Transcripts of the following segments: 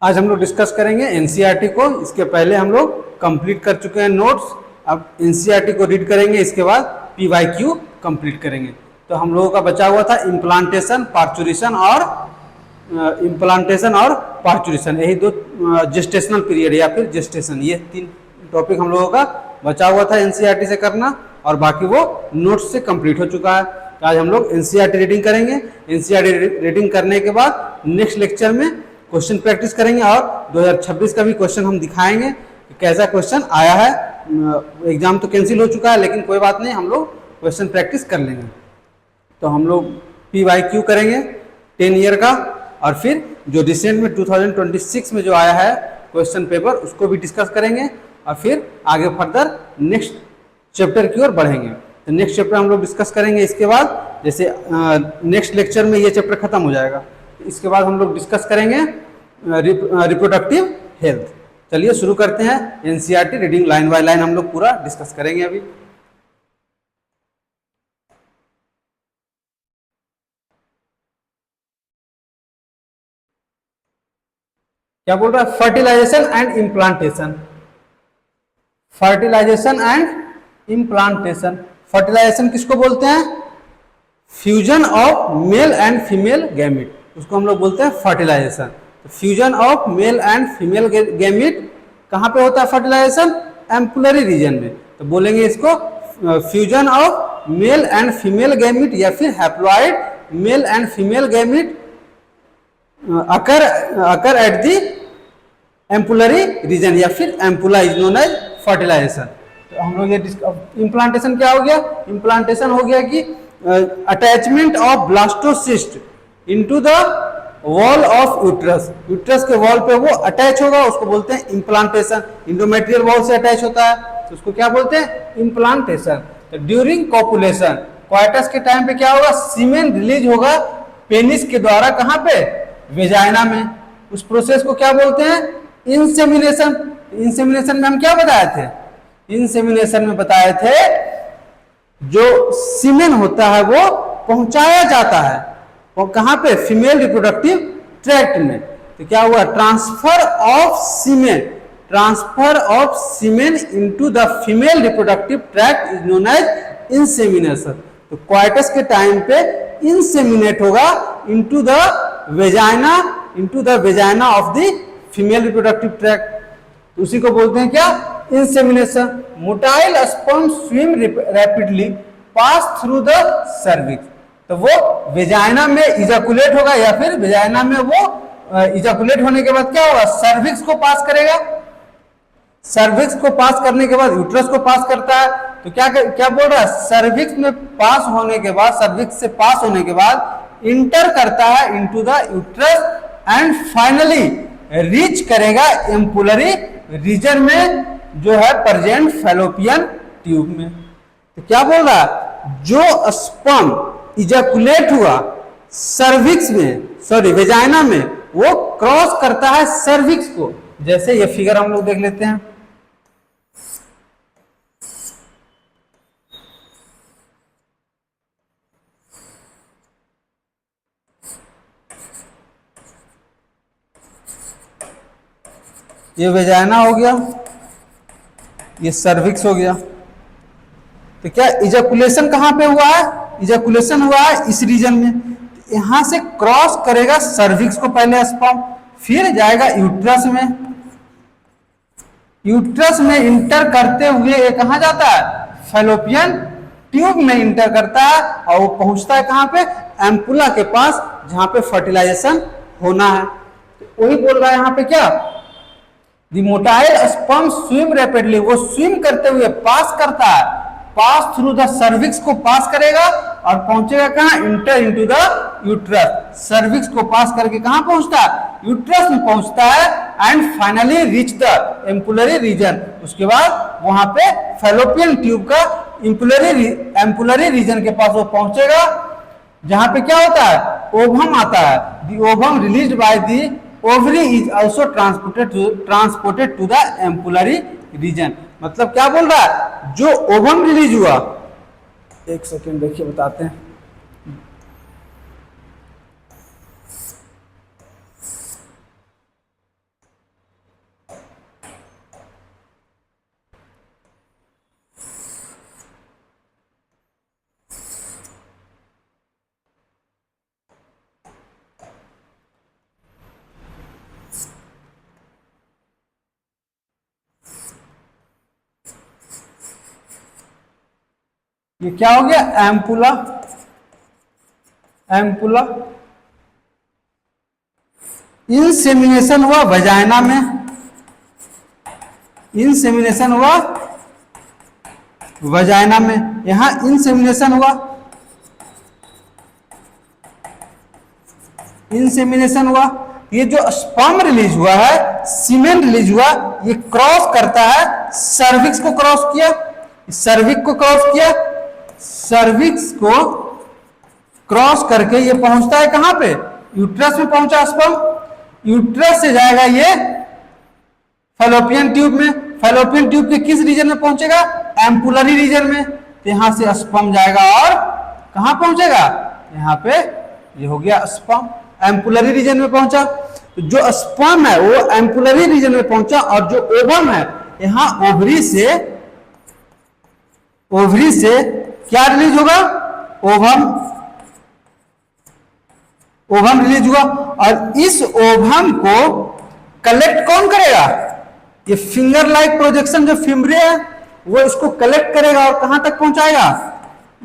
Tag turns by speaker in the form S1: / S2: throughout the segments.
S1: आज हम लोग डिस्कस करेंगे एनसीईआरटी को। इसके पहले हम लोग कंप्लीट कर चुके हैं नोट्स। अब एनसीईआरटी को रीड करेंगे, इसके बाद पीवाईक्यू कंप्लीट करेंगे। तो हम लोगों का बचा हुआ था इम्प्लांटेशन, पार्चुरेशन, यही दो जेस्टेशनल पीरियड या फिर जेस्टेशन, ये 3 टॉपिक हम लोगों का बचा हुआ था एनसीईआरटी से करना, और बाकी वो नोट्स से कंप्लीट हो चुका है। तो आज हम लोग एनसीईआरटी रीडिंग करेंगे। एनसीईआरटी रीडिंग करने के बाद नेक्स्ट लेक्चर में क्वेश्चन प्रैक्टिस करेंगे और 2026 का भी क्वेश्चन हम दिखाएंगे कि कैसा क्वेश्चन आया है। एग्जाम तो कैंसिल हो चुका है, लेकिन कोई बात नहीं, हम लोग क्वेश्चन प्रैक्टिस कर लेंगे। तो हम लोग पीवाईक्यू करेंगे 10 ईयर का, और फिर जो रिसेंट में 2026 में जो आया है क्वेश्चन पेपर, उसको भी डिस्कस करेंगे, और फिर आगे फर्दर नेक्स्ट चैप्टर की ओर बढ़ेंगे। तो नेक्स्ट चैप्टर हम लोग डिस्कस करेंगे। इसके बाद जैसे नेक्स्ट लेक्चर में ये चैप्टर खत्म हो जाएगा, इसके बाद हम लोग डिस्कस करेंगे रिप्रोडक्टिव हेल्थ। चलिए शुरू करते हैं। NCERT reading line by line हम लोग पूरा डिस्कस करेंगे अभी। क्या बोल रहा है? Fertilisation and implantation. Fertilisation and implantation. Fertilisation किसको बोलते हैं? Fusion of male and female gamete, उसको हम लोग बोलते हैं fertilisation. Fusion of male and female gamete कहाँ पे होता है फर्टिलाइजेशन? एम्पुलरी रीजन में। तो बोलेंगे इसको fusion of male and female gamete, या फिर haploid male and female gamete occur at the ampullary region, या फिर ampulla is known as fertilisation. तो हम लोग ये इम्प्लांटेशन क्या हो गया? इम्प्लांटेशन हो गया कि attachment of blastocyst into the wall of uterus. Uterus के वॉल पे वो अटैच होगा, उसको बोलते हैं इम्प्लांटेशन। इंडोमेट्रियल वॉल से अटैच होता है, तो उसको क्या बोलते हैं? इम्प्लांटेशन। तो ड्यूरिंग कॉपुलेशन, क्वाइटस के टाइम पे क्या होगा? सीमेन रिलीज होगा पेनिस के द्वारा, कहाँ पे? वेजाइना में। उस प्रोसेस को क्या बोलते हैं? इंसेमिनेशन। इंसेमिनेशन में हम क्या बताए थे? इंसेमिनेशन में बताए थे जो सीमेन होता है वो पहुंचाया जाता है, और कहां पे? फीमेल रिप्रोडक्टिव ट्रैक्ट में। तो क्या हुआ? Transfer of semen, transfer of semen into the female reproductive tract is known as insemination. तो क्वाइटस के टाइम पे इंसेमिनेट होगा into the vagina, into the vagina of the female reproductive tract. तो उसी को बोलते हैं क्या? Insemination. Motile sperm swim rapidly pass through the cervix. तो वो वेजाइना में इजैकुलेट होगा, या फिर वेजाइना में वो इजैकुलेट होने के बाद क्या होगा? सर्विक्स को पास करेगा। सर्विक्स को पास करने के बाद यूट्रस को पास करता है। तो क्या बोल रहा है? सर्विक्स में पास होने के बाद, सर्विक्स से पास होने के बाद इंटर करता है into the uterus, and finally reach करेगा एम्पुलरी रीजन में, जो है प्रेजेंट फैलोपियन ट्यूब में। तो क्या बोल रहा है? जो स्पर्म इजैकुलेट हुआ सर्विक्स में, सॉरी वेजाइना में, वो क्रॉस करता है सर्विक्स को। जैसे ये फिगर हम लोग देख लेते हैं। ये वेजाइना हो गया, ये सर्विक्स हो गया। तो क्या इजैकुलेशन कहां पे हुआ है? इजैकुलेशन हुआ है इस रीजन में। यहां से क्रॉस करेगा सर्विक्स को पहले स्पर्म, फिर जाएगा यूट्रस में। यूट्रस में इंटर करते हुए ये कहां जाता है? फैलोपियन ट्यूब में इंटर करता है, और वो पहुंचता है कहां पे? एम्पुला के पास, जहां पे फर्टिलाइजेशन होना है। तो वही बोल रहा है यहां पे क्या? The motile sperm swim rapidly, वो स्विम करते हुए पास करता है, पास थ्रू द सर्विक्स को पास करेगा, और पहुंचेगा कहां? Inter into the uterus. Cervix को पास करके कहां पहुंचता है? यूट्रस में पहुंचता है, and finally reach the ampullary reason. उसके बाद वहां पे फैलोपियन ट्यूब का एम्पुलरी रीजन के पास वो पहुंचेगा, जहां पे क्या होता है? ओवम आता है। The ovum released by the ovary is also transported to the ampullary region. मतलब क्या बोल रहा है? जो ओवम रिलीज हुआ, एक सेकेंड देखिए बताते हैं। ये क्या हो गया, एम्पुला, एम्पुला। इंसेमिनेशन हुआ वजाइना में, इंसेमिनेशन हुआ वजाइना में, यहां इंसेमिनेशन हुआ, इंसेमिनेशन हुआ। ये जो स्पर्म रिलीज हुआ है, सीमेन रिलीज हुआ, ये क्रॉस करता है, सर्विक्स को क्रॉस किया, सर्विक्स को क्रॉस किया, सर्विक्स को क्रॉस करके ये पहुंचता है कहां पे, यूट्रस में पहुंचा स्पर्म, यूट्रस से जाएगा ये फैलोपियन ट्यूब में, फैलोपियन ट्यूब के किस रीजन में पहुंचेगा, एम्पुलरी रीजन में। तो यहां से स्पर्म जाएगा और कहां पहुंचेगा, यहां पे ये हो गया स्पर्म, एम्पुलरी रीजन में पहुंचा। तो जो स्पर्म है वो एम्पुलरी रीजन में पहुंचा, और जो ओवम है यहां ओवरी से क्या रिलीज होगा, ओवम रिलीज हुआ। और इस ओवम को कलेक्ट कौन करेगा, ये फिंगर लाइक प्रोजेक्शन जो फिम्ब्रे है वो इसको कलेक्ट करेगा और कहां तक पहुंचाएगा,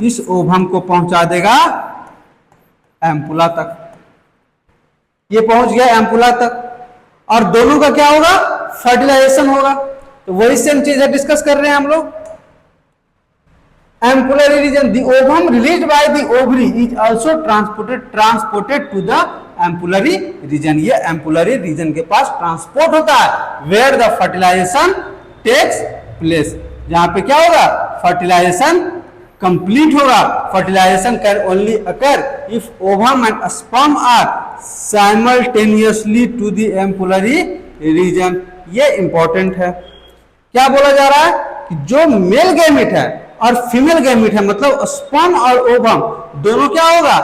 S1: इस ओवम को पहुंचा देगा एम्पुला तक। ये पहुंच गया एम्पुला तक, और दोनों का क्या होगा, फर्टिलाइजेशन होगा। तो वही सेम चीजें डिस्कस कर रहे हैं हम लोग। Ampullary region, the ovum released by the ovary is also transported to the ampullary region. ये एम्पुलरी रीजन के पास ट्रांसपोर्ट होता है, where the fertilisation takes place, जहां पे क्या होगा, फर्टिलाइजेशन कंप्लीट होगा। Fertilisation can only occur if ovum and sperm are simultaneously to the ampullary region. ये इंपॉर्टेंट है। क्या बोला जा रहा है कि जो मेल गैमेट है और फीमेल गैमेट है, मतलब स्पर्म और ओवम दोनों क्या होगा,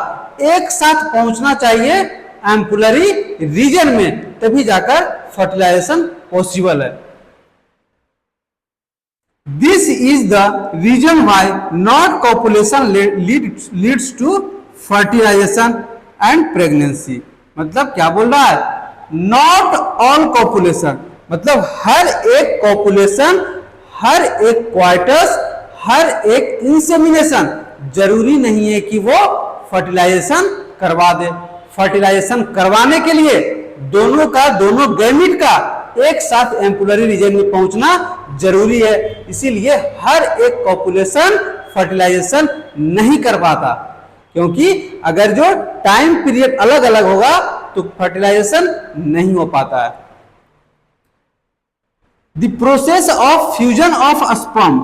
S1: एक साथ पहुंचना चाहिए एम्पुलरी रीजन में, तभी जाकर फर्टिलाइजेशन पॉसिबल है। This is the reason why not copulation leads to fertilisation and pregnancy. मतलब क्या बोल रहा है, नॉट ऑल कॉपुलेशन, मतलब हर एक कॉपुलेशन, हर एक क्वार्टस, हर एक इंसेमिनेशन जरूरी नहीं है कि वो फर्टिलाइजेशन करवा दे। फर्टिलाइजेशन करवाने के लिए दोनों गैमेट का एक साथ एम्पुलरी रीजन में पहुंचना जरूरी है। इसीलिए हर एक पॉपुलेशन फर्टिलाइजेशन नहीं कर पाता, क्योंकि अगर जो टाइम पीरियड अलग अलग होगा तो फर्टिलाइजेशन नहीं हो पाता है। The process of fusion of sperm,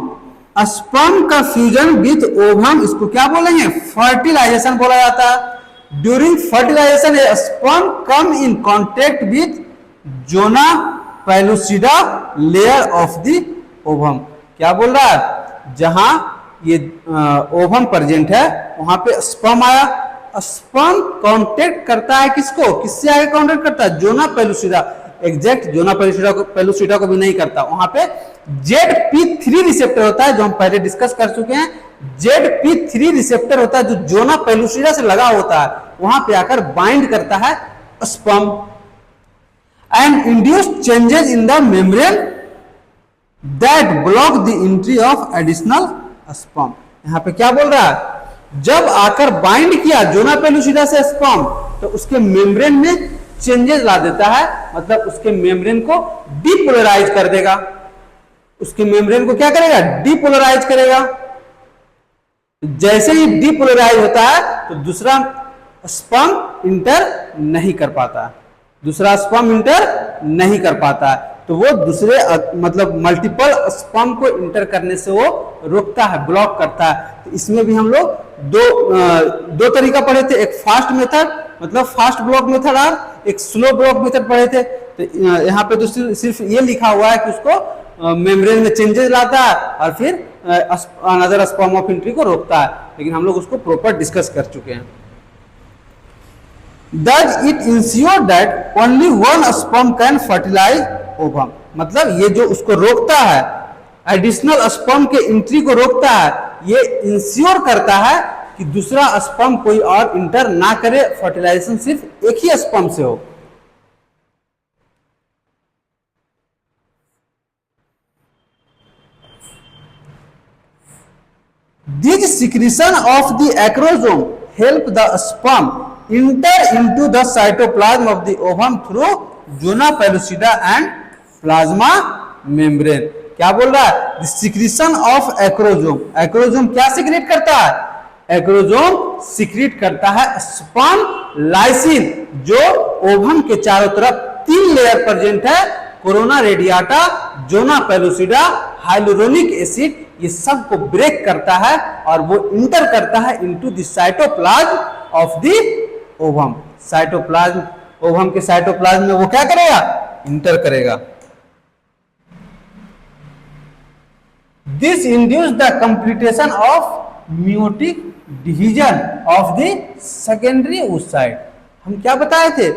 S1: sperm का फ्यूजन विद ओवम, इसको क्या बोलेंगे, फर्टिलाइजेशन बोला जाता है। During fertilisation a sperm come in contact with zona pellucida layer of the ovum. क्या बोल रहा है, जहां ये ओवम प्रेजेंट है वहां पे स्पर्म आया, स्पर्म कांटेक्ट करता है किसको, किससे आगे कांटेक्ट करता है, zona pellucida. Exact zona pellucida को भी नहीं करता, वहां पे ZP3 रिसेप्टर होता है, जो हम पहले डिस्कस कर चुके हैं। ZP3 रिसेप्टर होता है जो जोना पेलुसिडा से लगा होता है, वहां पे आकर बाइंड करता है sperm and induce changes in the membrane that block the entry of additional sperm. यहां पे क्या बोल रहा है, जब आकर बाइंड किया जोना पेलुसिडा से स्पर्म, तो उसके मेम्ब्रेन में चेंजेस ला देता है, मतलब उसके मेम्ब्रेन को डीपोलराइज कर देगा। उसके मेम्ब्रेन को क्या करेगा, डीपोलराइज करेगा। जैसे ही डीपोलराइज होता है तो दूसरा स्पर्म इंटर नहीं कर पाता, दूसरा स्पर्म इंटर नहीं कर पाता है, तो वो दूसरे मतलब मल्टीपल स्पर्म को इंटर करने से वो रोकता है, ब्लॉक करता है। तो इसमें भी हम लोग दो तरीका पढ़े थे, एक फास्ट मेथड मतलब फास्ट ब्लॉक मेथड और एक स्लो ब्लॉक मेथड पढ़े थे। तो यहाँ पे तो सिर्फ ये लिखा हुआ है कि उसको मेम्ब्रेन में चेंजेस लाता है और फिर अनदर स्पर्म ऑफ एंट्री को रोकता है, लेकिन हम लोग उसको प्रॉपर डिस्कस कर चुके हैं। Does it ensure that only one sperm can fertilize ovum? मतलब ये जो उसको रोकता है, एडिशनल स्पर्म के एंट्री को रोकता है, ये इंश्योर करता है कि दूसरा स्पर्म कोई और इंटर ना करे, फर्टिलाइजेशन सिर्फ एक ही स्पर्म से हो। This secretion of the acrosome help the sperm enter into the cytoplasm of the ovum through zona pellucida and plasma membrane. क्या बोल रहा है? Secretion of acrosome. एक्रोसोम क्या सिक्रीट करता है? एक्रोसोम सिक्रीट करता है स्पर्म लाइसिन, जो ओवम के चारों तरफ 3 लेयर प्रेजेंट है, corona radiata, zona pellucida, hyaluronic acid, ये सब को ब्रेक करता है और वो इंटर करता है into the cytoplasm of the ovum. Cytoplasm, ovum के साइटोप्लाज्म में वो क्या करेगा? इंटर करेगा। This induce the completion of meiotic division of the secondary oocyte। हम क्या बताए थे?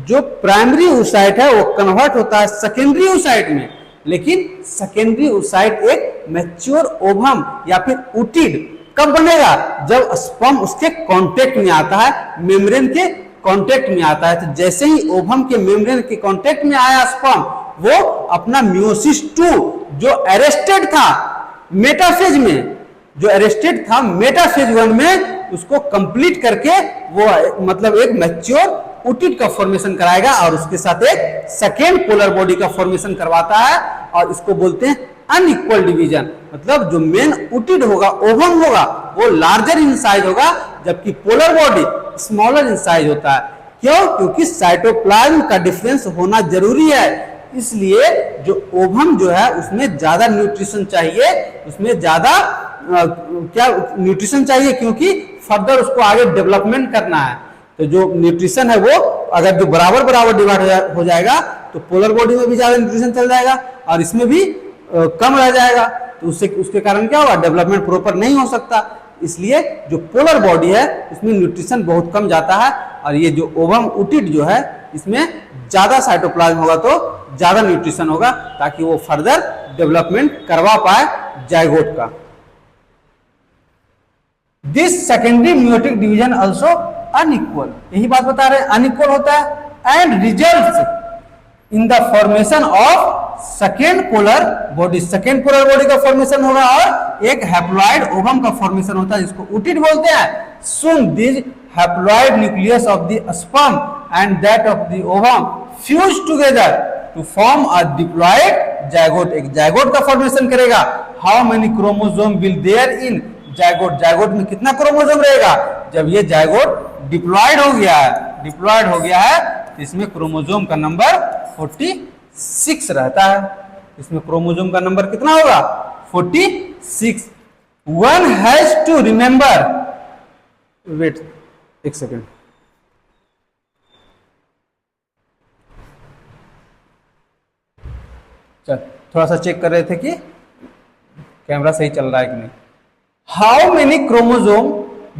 S1: जो प्राइमरी oocyte है वो कन्वर्ट होता है सेकेंडरी oocyte में, लेकिन सेकेंडरी oocyte एक मैच्योर ओवम या फिर ऊटिड कब बनेगा? जब स्पर्म उसके कांटेक्ट में आता है, मेम्ब्रेन के कांटेक्ट में आता है। तो जैसे ही ओवम के मेम्ब्रेन के कांटेक्ट में आया स्पर्म, वो अपना मियोसिस 2 जो अरेस्टेड था मेटाफेज में, जो अरेस्टेड था मेटाफेज 1 में, उसको कंप्लीट करके वो मतलब एक मैच्योर ऊटिड का फॉर्मेशन कराएगा और उसके साथ एक सेकेंड पोलर बॉडी का फॉर्मेशन करवाता है, और इसको बोलते हैं अनइक्वल डिवीजन। मतलब जो मेन ऊटिड होगा, ओवम होगा, वो लार्जर इन साइज होगा, जबकि polar body smaller in size होता है। क्यों? क्योंकि साइटोप्लाज्म का डिफरेंस होना जरूरी है, इसलिए जो ओवम जो है उसमें ज्यादा न्यूट्रिशन चाहिए, उसमें ज्यादा क्या न्यूट्रिशन चाहिए, क्योंकि फर्दर उसको आगे डेवलपमेंट करना है। तो जो न्यूट्रिशन है वो अगर जो बराबर बराबर डिवाइड हो जाएगा तो पोलर बॉडी में भी ज्यादा न्यूट्रिशन चल जाएगा और इसमें भी कम रह जाएगा, तो उससे उसके कारण क्या होगा? डेवलपमेंट प्रॉपर नहीं हो सकता। इसलिए जो पोलर बॉडी है उसमें न्यूट्रिशन बहुत कम जाता है, और ये जो ओवम ऊटिड जो है इसमें ज्यादा साइटोप्लाज्म होगा तो ज्यादा न्यूट्रिशन होगा, ताकि वो फर्दर डेवलपमेंट करवा पाए जाइगोट का। This secondary meiotic division also unequal, यही बात बता रहे हैं, अनइक्वल होता है, and result in the formation of second polar body. Second polar body का फॉर्मेशन होगा और एक हैप्लॉइड ओवम का फॉर्मेशन होता है, जिसको ऊटिड बोलते हैं। Soon these haploid nucleus of the sperm and that of the ovum fuse together to form a diploid zygote। एक जायगोट का फॉर्मेशन करेगा। How many chromosome will there in zygote? Zygote में कितना क्रोमोसोम रहेगा? जब ये जायगोट डिप्लॉयड हो गया है, तो इसमें क्रोमोसोम का नंबर 46 रहता है। इसमें क्रोमोसोम का नंबर कितना होगा? 46। One has to remember, wait एक सेकेंड, चल थोड़ा सा चेक कर रहे थे कि कैमरा सही चल रहा है कि नहीं। How many chromosome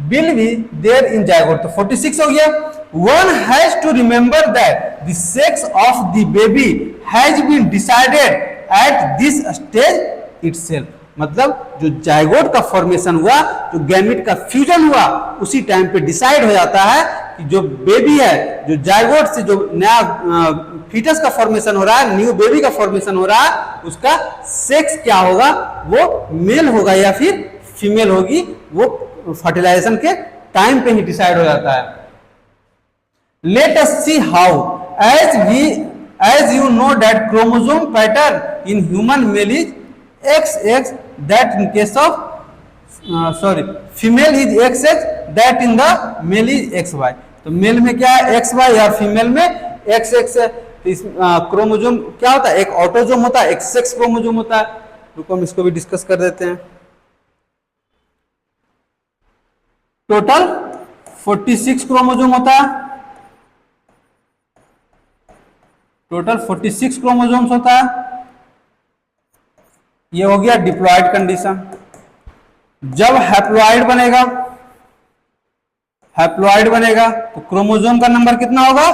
S1: will be there in zygote? तो 46 हो गया। One has to remember that the sex of the baby has been decided at this stage itself. मतलब जो जायगोट का फॉर्मेशन हुआ, जो गैमेट का फ्यूजन हुआ, उसी टाइम पे डिसाइड हो जाता है कि जो बेबी है, जो जायगोट से जो नया फीटस का फॉर्मेशन हो रहा है, न्यू बेबी का फॉर्मेशन हो रहा है, उसका सेक्स क्या होगा, वो मेल होगा या फिर फीमेल होगी, वो फर्टिलाइजेशन के टाइम पे ही डिसाइड हो जाता है। Let us see how, as you know that chromosome pattern in human male is XX, that in case of female is XX, that in the male is XY। तो mail में क्या है XY या female में XX है। तो इस chromosome क्या होता है? एक ऑटोसोम होता है, एक सेक्स क्रोमोसोम होता है। रुको हम इसको भी डिस्कस कर देते हैं। टोटल 46 क्रोमोसोम होता है, टोटल 46 क्रोमोसोम्स होता है। ये हो गया डिप्लॉयड कंडीशन। जब हैप्लॉयड बनेगा तो क्रोमोसोम का नंबर कितना होगा?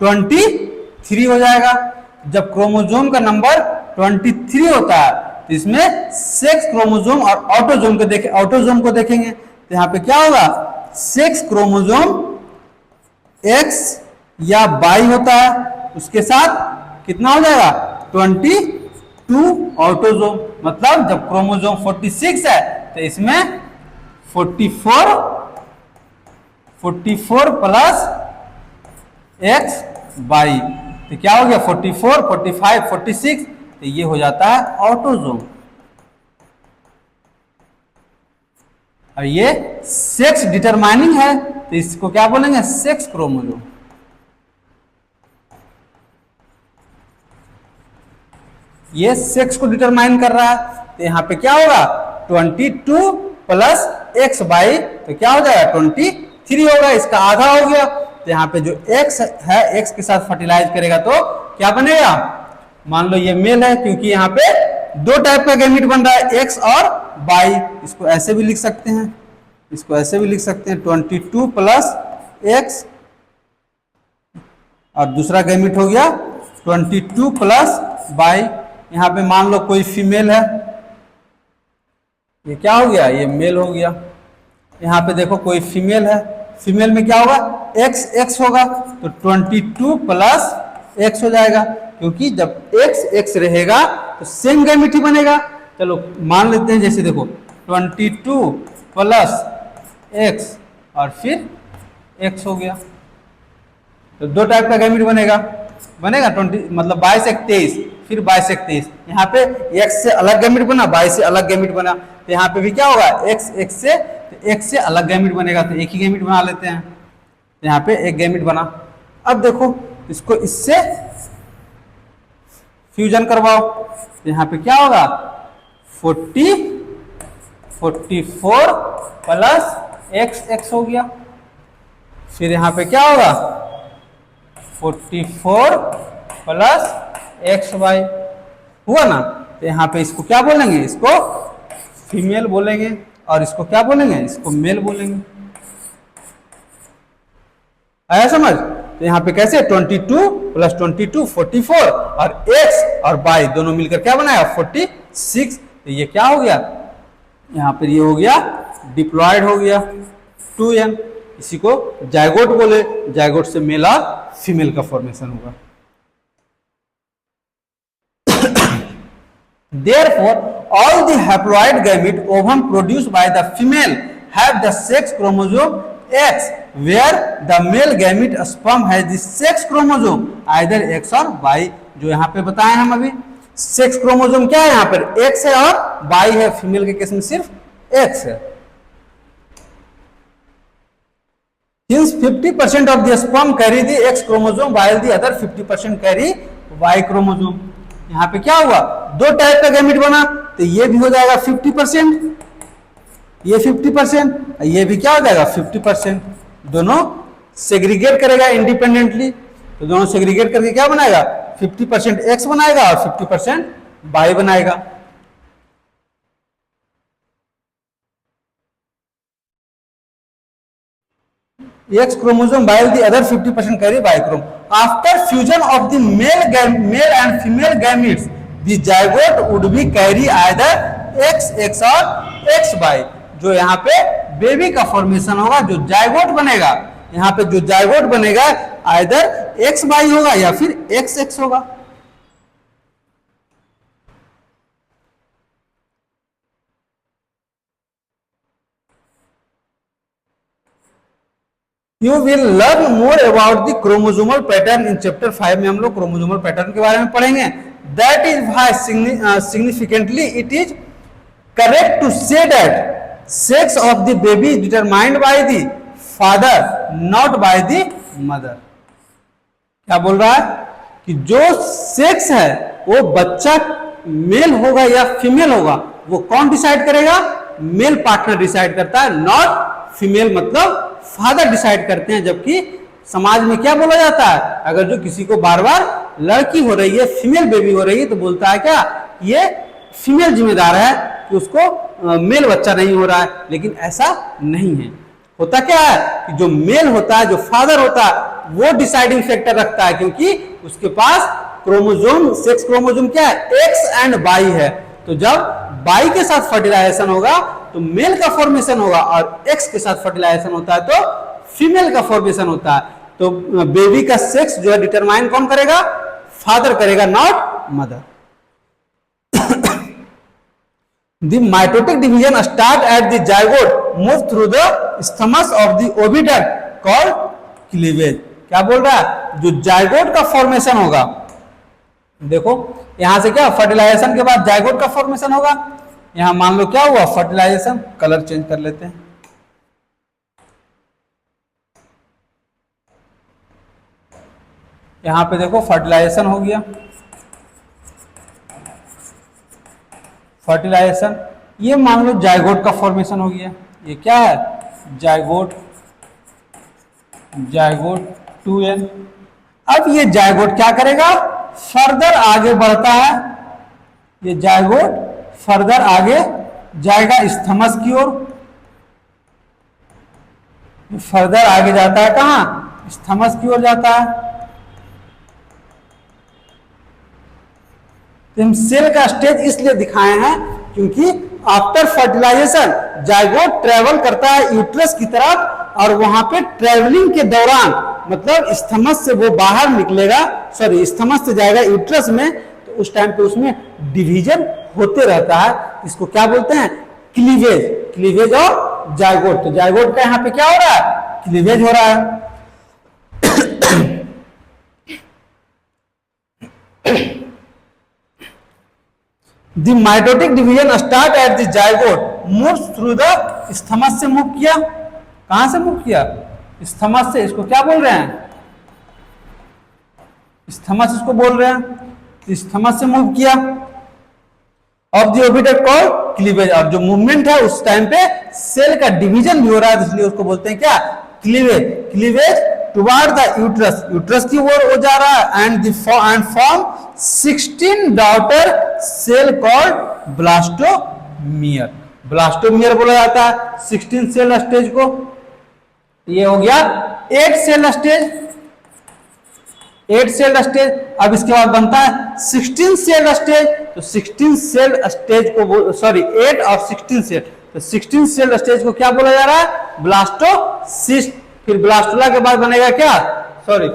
S1: 23 हो जाएगा। जब क्रोमोसोम का नंबर 23 होता है तो इसमें सेक्स क्रोमोसोम और ऑटोसोम को देखेंगे तो यहाँ पे क्या होगा? सेक्स क्रोमोसोम X या Y होता है, उसके साथ कितना हो जाएगा? 22 ऑटोसोम। मतलब जब क्रोमोसोम 46 है तो इसमें 44 प्लस एक्स वाई, तो क्या हो गया 44, 45, 46, तो ये हो जाता है ऑटोजोम। और ये सेक्स डिटरमाइनिंग है, तो इसको क्या बोलेंगे, सेक्स क्रोमोजोम। ये सेक्स को डिटरमाइन कर रहा है, तो यहां पे क्या होगा 22 प्लस एक्स बाई, तो क्या हो जाएगा 23 होगा, इसका आधा हो गया। तो यहाँ पे जो एक्स है, एक्स के साथ फर्टिलाइज करेगा तो क्या बनेगा, मान लो ये मेल है, क्योंकि यहाँ पे दो टाइप का गैमीट बन रहा है, एक्स और वाई। इसको ऐसे भी लिख सकते हैं, इसको ऐसे भी लिख सकते हैं 22 प्लस एक्स, और दूसरा गैमीट हो गया 22 प्लस वाई। यहाँ पे मान लो कोई फीमेल है, ये क्या हो गया, ये मेल हो गया। यहाँ पे देखो कोई फीमेल है, फीमेल में क्या होगा, एक्स एक्स होगा, तो 22 प्लस एक्स हो जाएगा, क्योंकि जब एक्स एक्स रहेगा तो सेम गैमीट ही बनेगा। चलो मान लेते हैं, जैसे देखो 22 प्लस एक्स और फिर एक्स हो गया, तो दो टाइप का गैमीट बनेगा 20 मतलब 22 एक 23, फिर 22 एक 23। यहाँ पे एक्स से अलग गैमीट बना, 22 से अलग गैमीट बना, तो यहाँ पे भी क्या होगा, एक्स एक्स से, तो एक्स से अलग गैमीट बनेगा, तो एक ही गैमीट बना लेते हैं, तो यहाँ पे एक गैमीट बना। अब देखो इसको इससे फ्यूजन करवाओ, तो यहाँ पे क्या होगा 44 प्लस एक्स एक्स हो गया, फिर यहाँ पे क्या होगा 44 प्लस एक्स वाई हुआ ना। तो यहाँ पे इसको क्या बोलेंगे, इसको फीमेल बोलेंगे, और इसको क्या बोलेंगे, इसको मेल बोलेंगे। आया समझ। तो यहाँ पे कैसे 22 प्लस 22 44, और एक्स और वाई दोनों मिलकर क्या बनाया 46। तो ये क्या हो गया, यहाँ पर ये हो गया डिप्लॉयड हो गया 2n। इसी को जायगोट बोले, जायगोट से मेल और फीमेल का फॉर्मेशन होगा। Therefore, all the haploid gamete ovum produced by the female have the sex chromosome X, where the male gamete sperm has the sex chromosome either X और Y। जो यहाँ पे बताए हम अभी, सेक्स क्रोमोसोम क्या है, यहाँ पर X है और Y है, फीमेल के केस में सिर्फ X है। Since 50% of the sperm carry the X chromosome while the other 50% carry Y chromosome। यहाँ पे क्या हुआ, दो टाइप का गैमीट बना, तो ये भी हो जाएगा 50%, ये 50%, ये भी क्या हो जाएगा 50%। दोनों सेग्रीगेट करेगा इंडिपेंडेंटली, तो दोनों सेग्रीगेट करके क्या बनाएगा 50% एक्स बनाएगा और 50% वाई बनाएगा। X chromosome while the other 50% carry Y chromosome. After fusion of the male and female gametes, the zygote would be carry either XX or XY। जो यहाँ पे बेबी का फॉर्मेशन होगा, जो जायगोट बनेगा, यहाँ पे जो जायगोट बनेगा आइदर XY होगा या फिर XX होगा। You will learn more about the chromosomal pattern in chapter 5 में हम लोग क्रोमोसोमल पैटर्न के बारे में पढ़ेंगे। That is why significantly it is correct to say that sex of the baby is determined by the father, not by the mother। क्या बोल रहा है कि जो सेक्स है वो बच्चा मेल होगा या फीमेल होगा, वो कौन डिसाइड करेगा, मेल पार्टनर डिसाइड करता है, नॉट फीमेल मतलब फादर डिसाइड करते हैं। जबकि समाज में क्या बोला जाता है, अगर जो किसी को बार बार लड़की हो रही है, फीमेल बेबी हो रही है, तो बोलता है क्या, ये फीमेल जिम्मेदार है कि उसको मेल बच्चा नहीं हो रहा है। लेकिन ऐसा नहीं है, होता क्या है कि जो मेल होता है, जो फादर होता है, वो डिसाइडिंग फैक्टर रखता है, क्योंकि उसके पास क्रोमोसोम, सेक्स क्रोमोसोम क्या है, एक्स एंड वाई है। तो जब वाई के साथ फर्टिलाइजेशन होगा तो मेल का फॉर्मेशन होगा, और एक्स के साथ फर्टिलाइजेशन होता है तो फीमेल का फॉर्मेशन होता है। तो बेबी का सेक्स जो है डिटरमाइन कौन करेगा, फादर करेगा, not mother. The mitotic division start at the zygote move through the isthmus of the oviduct called cleavage. क्या बोल रहा है, जो जाइगोट का फॉर्मेशन होगा, देखो यहां से क्या फर्टिलाइजेशन के बाद जाइगोट का फॉर्मेशन होगा। यहां मान लो क्या हुआ, फर्टिलाइजेशन, कलर चेंज कर लेते हैं। यहां पे देखो फर्टिलाइजेशन हो गया, फर्टिलाइजेशन, ये मान लो जाइगोट का फॉर्मेशन हो गया। ये क्या है, जाइगोट, जाइगोट 2n। अब ये जाइगोट क्या करेगा, फर्दर आगे बढ़ता है, ये जाइगोट फर्दर आगे जाएगा स्थमस की ओर, फर्दर आगे जाता है कहां, स्थमस की ओर जाता है। तो हम सेल का स्टेज इसलिए दिखाए हैं क्योंकि आफ्टर फर्टिलाइजेशन जाइगोट ट्रेवल करता है यूट्रस की तरफ, और वहां पे ट्रेवलिंग के दौरान मतलब स्थमस से वो बाहर निकलेगा, सॉरी स्थमस से जाएगा यूट्रस में, तो उस टाइम पे उसमें डिवीजन होते रहता है। इसको क्या बोलते हैं, क्लीवेज, क्लीवेज और जाइगोट। तो जाइगोट का यहां पे क्या हो रहा है, क्लीवेज हो रहा है। The mitotic division start at the zygote moves through the isthmus से मूव किया, कहां से मूव किया, स्थमस से। इसको क्या बोल रहे हैं, स्थमस इसको बोल रहे हैं, स्थमस से मूव किया। Of the oviduct called cleavage, और जो मूवमेंट है उस टाइम पे सेल का डिवीजन भी हो रहा है, इसलिए उसको बोलते हैं क्या, cleavage. Cleavage toward the uterus, uterus की ओर हो जा रहा है, and form 16 daughter cell called blastomere. Blastomere बोला जाता है 16 सेल स्टेज को। ये हो गया 8 सेल स्टेज, 8 सेल स्टेज। अब इसके बाद बनता है 16 सेल स्टेज। तो 16 सेल स्टेज को, सॉरी 8 और 16 सेल, तो 16 सेल स्टेज को क्या बोला जा रहा है, ब्लास्टोसिस्ट। फिर ब्लास्टुला के बाद बनेगा क्या, सॉरी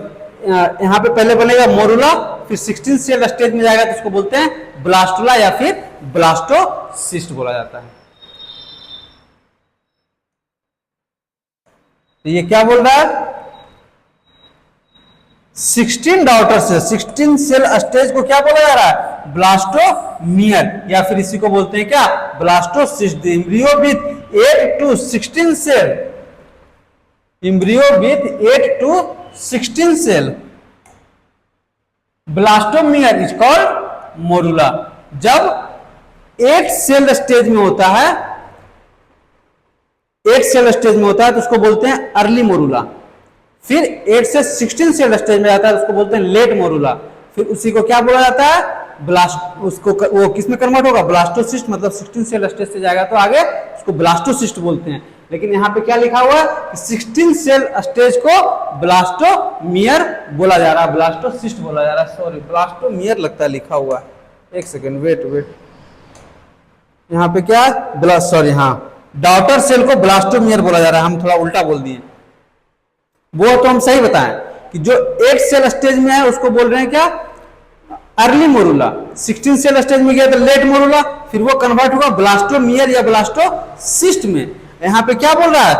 S1: यहां पे पहले बनेगा मोरुला, फिर 16 सेल स्टेज में जाएगा तो इसको बोलते हैं ब्लास्टुला या फिर ब्लास्टोसिस्ट बोला जाता है। तो ये क्या बोल रहा है, 16 डॉटर से 16 सेल स्टेज को क्या बोला जा रहा है, ब्लास्टोमियर, या फिर इसी को बोलते हैं क्या, blastocyst. Embryo with 8 to 16 cell, embryo with 8 to 16 cell, blastomere is called morula. जब 8 सेल स्टेज में होता है, 8 सेल स्टेज में होता है तो उसको बोलते हैं अर्ली मोरुला। फिर 8 से 16 सेल स्टेज में जाता है तो उसको बोलते हैं लेट मोरुला। फिर उसी को क्या बोला जाता है, ब्लास्ट, उसको वो किस में कन्वर्ट होगा, ब्लास्टोसिस्ट, मतलब 16 सेल स्टेज से जाएगा तो आगे उसको ब्लास्टोसिस्ट बोलते हैं। लेकिन यहाँ पे क्या लिखा हुआ है कि 16 सेल स्टेज को ब्लास्टोमियर बोला जा रहा है, ब्लास्टोसिस्ट बोला जा रहा है, सॉरी ब्लास्टोमियर लगता है लिखा हुआ है। एक सेकेंड वेट, यहाँ पे क्या, सॉरी हाँ, डॉटर सेल को ब्लास्टोमियर बोला जा रहा है, हम थोड़ा उल्टा बोल दिए। वो तो हम सही बताएं कि जो 8 सेल स्टेज में है उसको बोल रहे हैं क्या, अर्ली मोरुला। 16 सेल स्टेज में गया तो लेट मोरुला, फिर वो कन्वर्ट होगा ब्लास्टोमियर या ब्लास्टोसिस्ट में। यहाँ पे क्या बोल रहा है,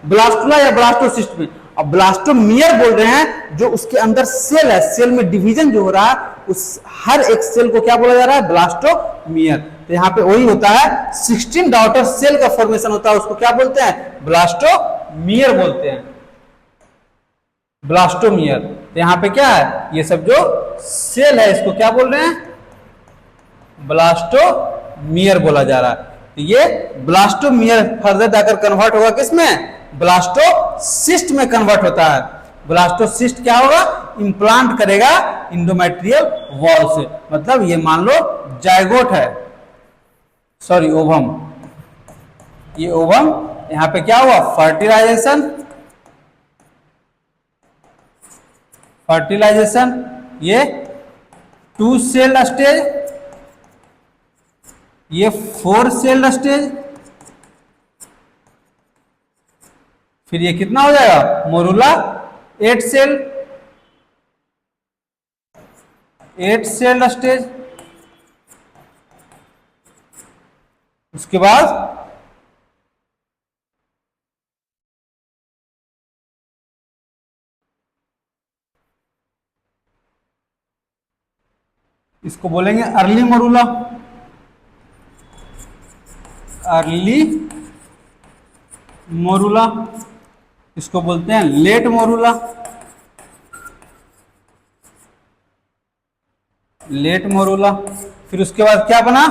S1: ब्लास्टुला या ब्लास्टोसिस्ट में। अब ब्लास्टोमियर बोल रहे हैं जो उसके अंदर सेल है, सेल में डिवीजन जो हो रहा है उस हर एक सेल को क्या बोला जा रहा है, ब्लास्टोमियर। तो यहाँ पे वही होता है 16 डॉटर सेल का फॉर्मेशन होता है, उसको क्या बोलते हैं, ब्लास्टोमियर बोलते हैं, ब्लास्टोमियर। तो यहाँ पे क्या है, ये सब जो सेल है इसको क्या बोल रहे हैं, ब्लास्टोमियर बोला जा रहा है। तो ये ब्लास्टोमियर फर्दर जाकर कन्वर्ट होगा किसमें, ब्लास्टोसिस्ट में कन्वर्ट होता है। ब्लास्टोसिस्ट क्या होगा, इंप्लांट करेगा इंडोमेट्रियल वॉल से, मतलब ये मान लो जाइगोट है, सॉरी ओवम, ये ओवम, यहां पे क्या हुआ, फर्टिलाइजेशन, फर्टिलाइजेशन, ये 2 सेल स्टेज, ये 4 सेल स्टेज, फिर ये कितना हो जाएगा, मोरुला 8 सेल, 8 सेल स्टेज, उसके बाद इसको बोलेंगे अर्ली मोरूला, अर्ली मोरूला। इसको बोलते हैं लेट मोरूला, लेट मोरूला। फिर उसके बाद क्या बना,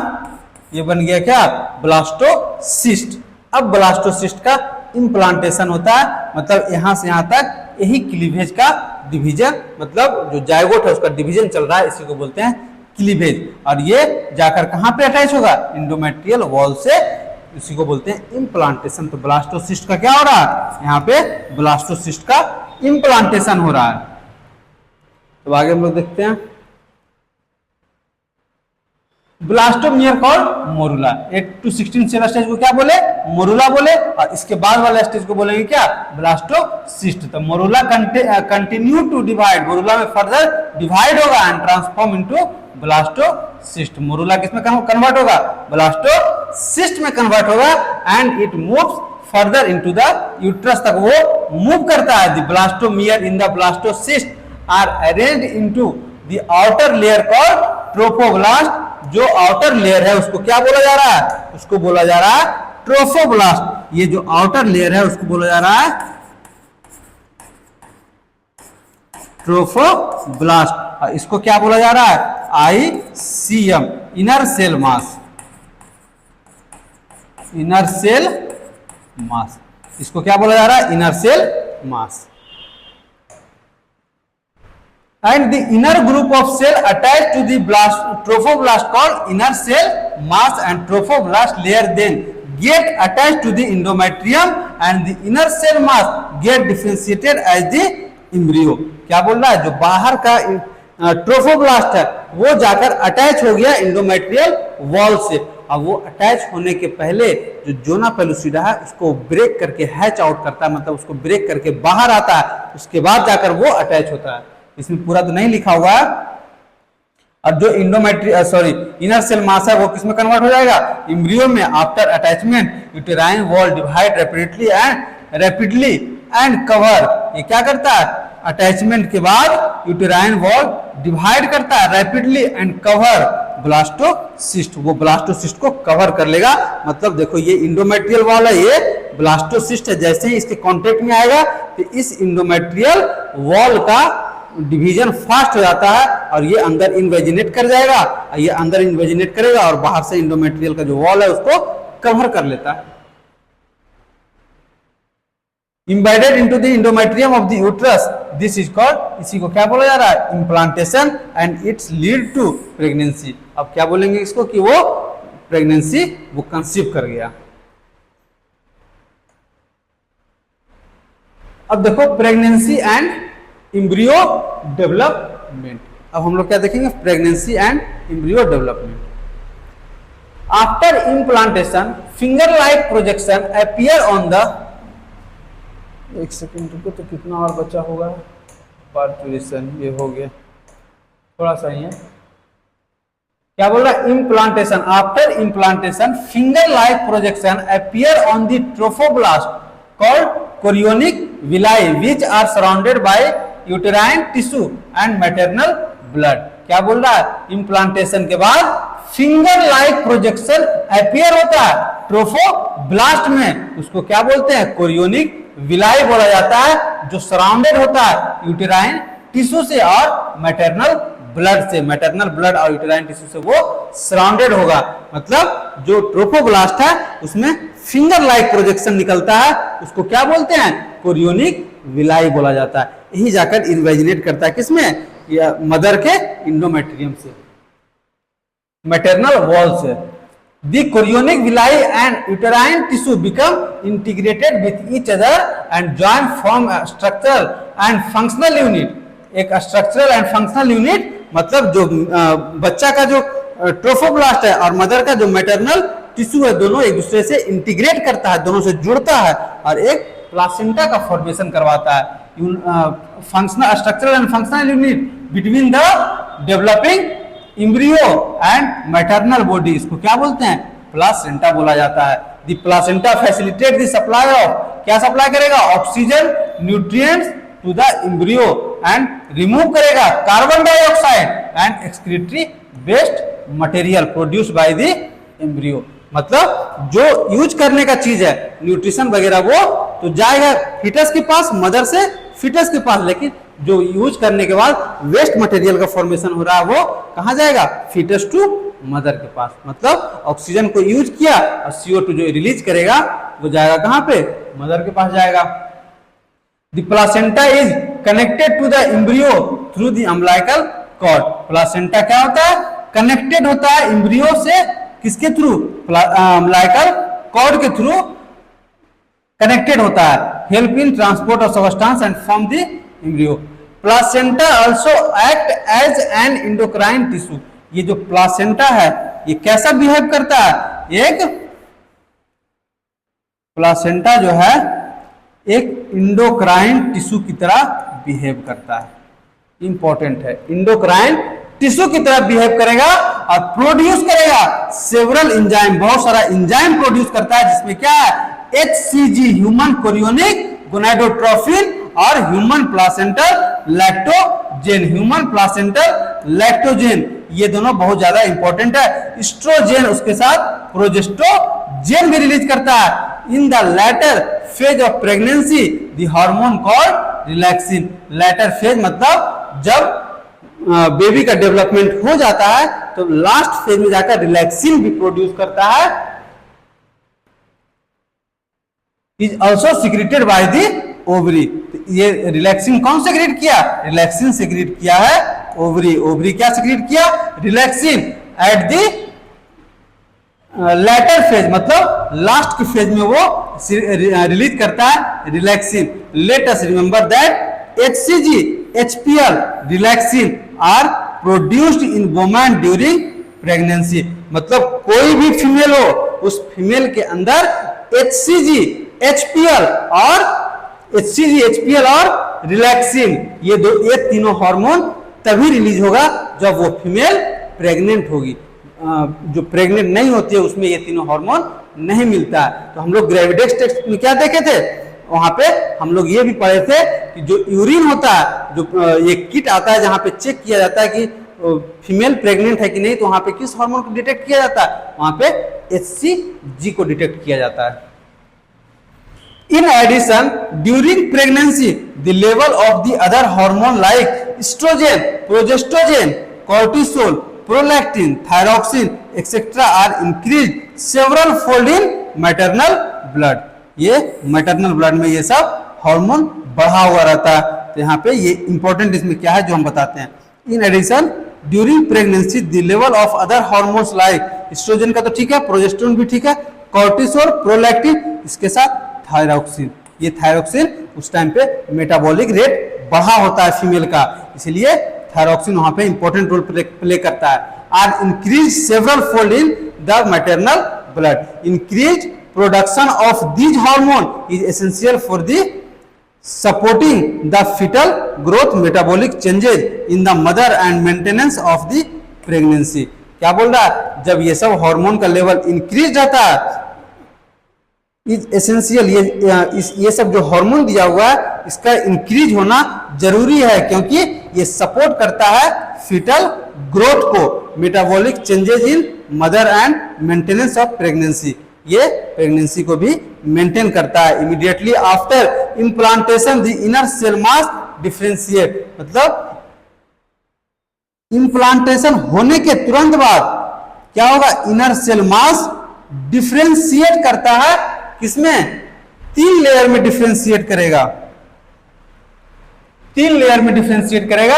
S1: ये बन गया क्या, ब्लास्टोसिस्ट। अब ब्लास्टोसिस्ट का इम्प्लांटेशन होता है, मतलब यहां से यहां तक यही क्लीवेज का डिवीजन, मतलब जो जायगोट है उसका डिवीजन चल रहा है, इसी को बोलते हैं क्लीवेज। और ये जाकर कहां पे अटैच होगा, इंडोमेट्रियल वॉल से, इसी को बोलते हैं इम्प्लांटेशन। तो ब्लास्टोसिस्ट का क्या हो रहा है, यहाँ पे ब्लास्टोसिस्ट का इम्प्लांटेशन हो रहा है। तो आगे हम लोग देखते हैं blastomere called morula. 8 to 16 cell stage को क्या बोले, मोरूला बोले, और इसके बाद वाला स्टेज को बोलेंगे क्या, ब्लास्टोसिस्ट। तो morula continue to divide, morula में फर्दर डिवाइड होगा and transform into blastocyst. Morula किसमें कन्वर्ट होगा, ब्लास्टोसिस्ट में कन्वर्ट होगा and it moves further into the uterus तक वो मूव करता है। The blastomere in the blastocyst are arranged into the outer layer called trophoblast. जो आउटर लेयर है उसको क्या बोला जा रहा है, उसको बोला जा रहा है ट्रोफोब्लास्ट। ये जो आउटर लेयर है उसको बोला जा रहा है ट्रोफोब्लास्ट। और इसको क्या बोला जा रहा है, ICM, inner cell mass, inner cell mass. इसको क्या बोला जा रहा है, inner cell mass. And the inner group of cell attached to the trophoblast called inner cell mass and trophoblast layer then get attached to the endometrium and the inner cell mass get differentiated as the embryo। क्या बोल रहा है, जो बाहर का trophoblast है वो जाकर अटैच हो गया इंडोमेट्रियल वॉल से। अब वो अटैच होने के पहले जो जोना पेलुसिडा है उसको ब्रेक करके हैच आउट करता है, मतलब उसको ब्रेक करके बाहर आता है, उसके बाद जाकर वो अटैच होता है। इसमें पूरा तो नहीं लिखा हुआ है। और जो इनर सेल मास है वो किसमें कन्वर्ट हो जाएगा, एम्ब्रियो में। After attachment uterine wall divide rapidly and cover. ये क्या करता है, अटैचमेंट के बाद यूटेराइन वॉल डिवाइड करता है रैपिडली एंड कवर ब्लास्टोसिस्ट। वो ब्लास्टोसिस्ट को कवर कर लेगा। मतलब देखो ये इंडोमेट्रियल वॉल है, ये ब्लास्टोसिस्ट है। जैसे ही इसके कांटेक्ट में आएगा तो इस इंडोमेट्रियल वॉल का डिवीजन फास्ट हो जाता है और ये अंदर इन्वेजिनेट कर जाएगा, ये अंदर इन्वेजिनेट करेगा और बाहर से इंडोमेट्रियल का जो वॉल है उसको कवर कर लेता है। Embedded into the endometrium of the uterus, this is called, इसी को क्या बोला जा रहा है, implantation and it's lead to pregnancy। अब क्या बोलेंगे इसको कि वो प्रेगनेंसी वो कंसीव कर गया। अब देखो प्रेगनेंसी एंड एम्ब्रियो डेवलपमेंट। अब हम लोग क्या देखेंगे, pregnancy and embryo development. After implantation finger like projection appear on the, एक सेकेंड रुको, तो कितना और बचा होगा, पार्चुरेशन ये हो गया, थोड़ा सा ही है। क्या बोल रहा है, implantation, after implantation finger like projection appear on the trophoblast called chorionic villi which are surrounded by uterine tissue and maternal blood. क्या बोल रहा है, इम्प्लांटेशन के बाद फिंगर लाइक प्रोजेक्शन अपीयर होता है ट्रोफोब्लास्ट में, उसको क्या बोलते हैं, कोरियोनिक विलाई बोला जाता है, जो सराउंडेड होता है यूटेराइन टिश्यू से और मैटरनल ब्लड से। मैटरनल ब्लड और यूटेराइन टिश्यू से वो सराउंडेड होगा। मतलब जो ट्रोफोब्लास्ट है उसमें फिंगर लाइक प्रोजेक्शन निकलता है, उसको क्या बोलते हैं, कोरियोनिक विलाई बोला जाता है। यही जाकर इन्वेजिनेट करता है किसमें, या मदर के इंडोमेट्रियम से, मैटरनल वॉल से। The chorionic villi and uterine tissue become integrated with each other and join form a structural and functional unit। एक structural and functional unit मतलब जो बच्चा का जो ट्रोफोब्लास्ट है और मदर का जो मैटरनल टिश्यू है, दोनों एक दूसरे से इंटीग्रेट करता है, दोनों से जुड़ता है और एक प्लासेंटा का फॉर्मेशन करवाता है। Functional structural and functional unit between the developing embryo and maternal body, इसको क्या बोलते हैं, प्लासेंटा बोला जाता है। The placenta facilitate the supply of, क्या सप्लाई करेगा, oxygen, nutrients to the embryo and remove करेगा carbon dioxide and excretory waste material produce by the embryo. मतलब जो यूज करने का चीज है न्यूट्रिशन वगैरह वो तो जाएगा फीटस के पास, मदर से फीटस के पास, लेकिन जो यूज करने के बाद वेस्ट मटेरियल का फॉर्मेशन हो रहा है वो कहां जाएगा, फीटस टू मदर के पास। मतलब ऑक्सीजन को यूज किया और CO2 जो रिलीज करेगा वो जाएगा कहां पे, मदर के पास जाएगा। The placenta is connected to the embryo through the umbilical cord. Placenta क्या होता है, कनेक्टेड होता है एम्ब्रियो से, किसके थ्रू, अम्बिलिकल कॉर्ड के थ्रू कनेक्टेड होता है, help in transport of substance and from the embryo. Placenta also act as an endocrine tissue. ये जो प्लासेंटा है ये कैसा बिहेव करता है, एक प्लासेंटा जो है एक इंडोक्राइन टिश्यू की तरह बिहेव करता है, इंपॉर्टेंट है, इंडोक्राइन टिश्यू की तरह बिहेव करेगा और प्रोड्यूस करेगा सेवरल एंजाइम, बहुत सारा एंजाइम प्रोड्यूस करता है जिसमें क्या है, HCG ह्यूमन कोरियोनिक गोनाडोट्रोफिन और human placental lactogen. Human placental lactogen ये दोनों बहुत ज्यादा इंपॉर्टेंट है। एस्ट्रोजेन उसके साथ प्रोजेस्ट्रोजेन भी रिलीज करता है। In the latter phase of pregnancy the hormone called relaxin. Latter phase मतलब जब बेबी का डेवलपमेंट हो जाता है तो लास्ट फेज में जाकर रिलैक्सिन भी प्रोड्यूस करता है। Is also secreted by the ovary. ये रिलैक्सिन कौन सेक्रेट किया, रिलैक्सिन सेक्रेट किया है ओवरी। ओवरी क्या सेक्रेट किया, relaxin at the later phase, मतलब लास्ट के फेज में वो रिलीज करता है relaxin. Let us remember that HCG, HPL, relaxin are produced in women during pregnancy. मतलब कोई भी फीमेल हो उस फीमेल के अंदर HCG, HPL और रिलैक्सिन ये तीनों हार्मोन तभी रिलीज होगा जब वो फीमेल प्रेग्नेंट होगी। जो प्रेग्नेंट नहीं होती है उसमें ये तीनों हार्मोन नहीं मिलता है। तो हम लोग ग्रेविडेक्स टेस्ट में क्या देखे थे, वहां पे हम लोग ये भी पढ़े थे कि जो यूरिन होता है, जो ये किट आता है जहां पे चेक किया जाता है कि फीमेल प्रेग्नेंट है कि नहीं, तो वहां पे किस हार्मोन को डिटेक्ट किया जाता है, वहां पे HCG को डिटेक्ट किया जाता है। In addition, during pregnancy, the level of the other hormone like estrogen, progesterone, cortisol, prolactin, thyroxine, etc. are increased several fold in maternal blood. ये maternal blood में ये सब हार्मोन बढ़ा हुआ रहता है। तो यहाँ पे ये इंपॉर्टेंट इसमें क्या है जो हम बताते हैं। In addition, during pregnancy, the level of other hormones like estrogen का तो ठीक है, प्रोजेस्टेरोन भी ठीक है, cortisol, prolactin, इसके साथ थायरॉक्सिन। ये थायरॉक्सिन उस टाइम पे मेटाबॉलिक रेट बढ़ा होता है फीमेल का, इसलिए थायरॉक्सिन वहां पे इंपॉर्टेंट रोल प्ले करता है। Are increase several fold in the maternal blood. Increase production of these hormone is essential for the supporting the fetal growth, metabolic changes in the mother and maintenance of the pregnancy. क्या बोल रहा है, जब ये सब hormone का level increase रहता है इज एसेंशियल, ये सब जो हार्मोन दिया हुआ है इसका इंक्रीज होना जरूरी है, क्योंकि ये सपोर्ट करता है फीटल ग्रोथ को, metabolic changes in mother and maintenance of pregnancy. ये प्रेगनेंसी को भी मेंटेन करता है। Immediately after implantation the inner cell mass differentiate, मतलब इम्प्लांटेशन होने के तुरंत बाद क्या होगा, इनर सेल मास डिफरेंशिएट करता है। किसमें, 3 लेयर में डिफरेंशिएट करेगा, 3 लेयर में डिफरेंशिएट करेगा,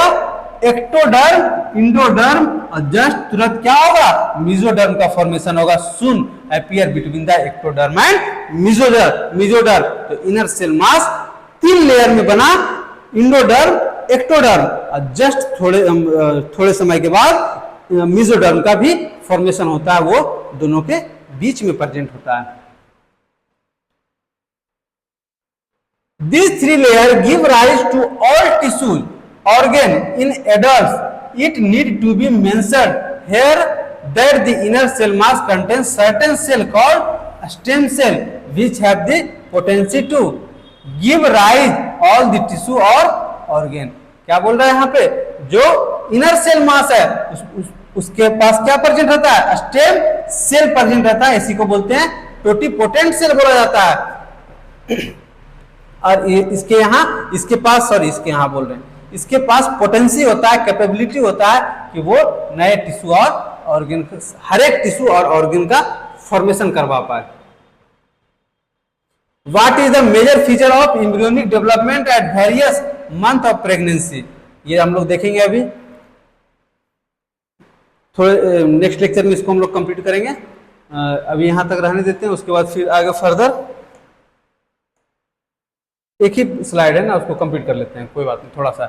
S1: एक्टोडर्म, इंडोडर्म और जस्ट तुरंत क्या होगा, मेसोडर्म का फॉर्मेशन होगा। Soon appear between the ectoderm and mesoderm. तो इनर सेल मास 3 लेयर में बना, इंडोडर्म, एक्टोडर्म और जस्ट थोड़े समय के बाद मेसोडर्म का भी फॉर्मेशन होता है, वो दोनों के बीच में प्रेजेंट होता है। These 3 layers give rise to all tissues, organ in adults. It need to be mentioned here that the inner cell mass contains certain cell called stem cell which have the potency to give rise all the tissue or organ। क्या बोल रहा है यहाँ पे, जो inner cell मास है उसके पास क्या प्रेजेंट रहता है, स्टेम सेल प्रेजेंट रहता है, इसी को बोलते हैं टोटिपोटेंट सेल बोला जाता है। और इसके यहाँ बोल रहे हैं, इसके पास पोटेंसी होता है, कैपेबिलिटी होता है कि वो नए टिश्यू और ऑर्गन, हर एक टिश्यू और ऑर्गन का फॉर्मेशन करवा पाए। What is the major feature of embryonic development at various month of pregnancy, ये हम लोग देखेंगे अभी थोड़े नेक्स्ट लेक्चर में, इसको हम लोग कंप्लीट करेंगे। अभी यहां तक रहने देते हैं, उसके बाद फिर आगे फर्दर एक ही स्लाइड है ना, उसको कंप्लीट कर लेते हैं, कोई बात नहीं, थोड़ा सा।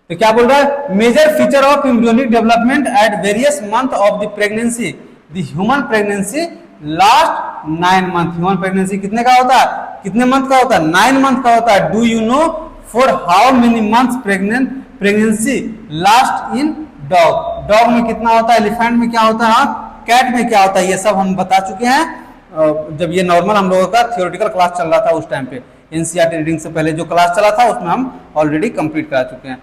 S1: तो क्या बोल रहा है, major feature of embryonic development at various month of the pregnancy, the human pregnancy last 9 month. Human pregnancy कितने का होता है, कितने मंथ का होता है, 9 मंथ का होता है। Do you know for how many months pregnancy last in dog, dog में कितना होता है, एलिफेंट में क्या होता है, कैट में क्या होता है, ये सब हम बता चुके हैं जब ये नॉर्मल हम लोगों का थियोरेटिकल क्लास चल रहा था उस टाइम पे। एनसीईआरटी रीडिंग से पहले जो क्लास चला था उसमें हम ऑलरेडी कंप्लीट करा चुके हैं।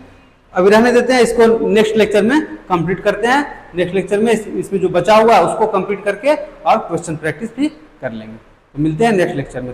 S1: अभी रहने देते हैं इसको, नेक्स्ट लेक्चर में कंप्लीट करते हैं। नेक्स्ट लेक्चर में इसमें जो बचा हुआ है उसको कंप्लीट करके और क्वेश्चन प्रैक्टिस भी कर लेंगे। तो मिलते हैं नेक्स्ट लेक्चर में।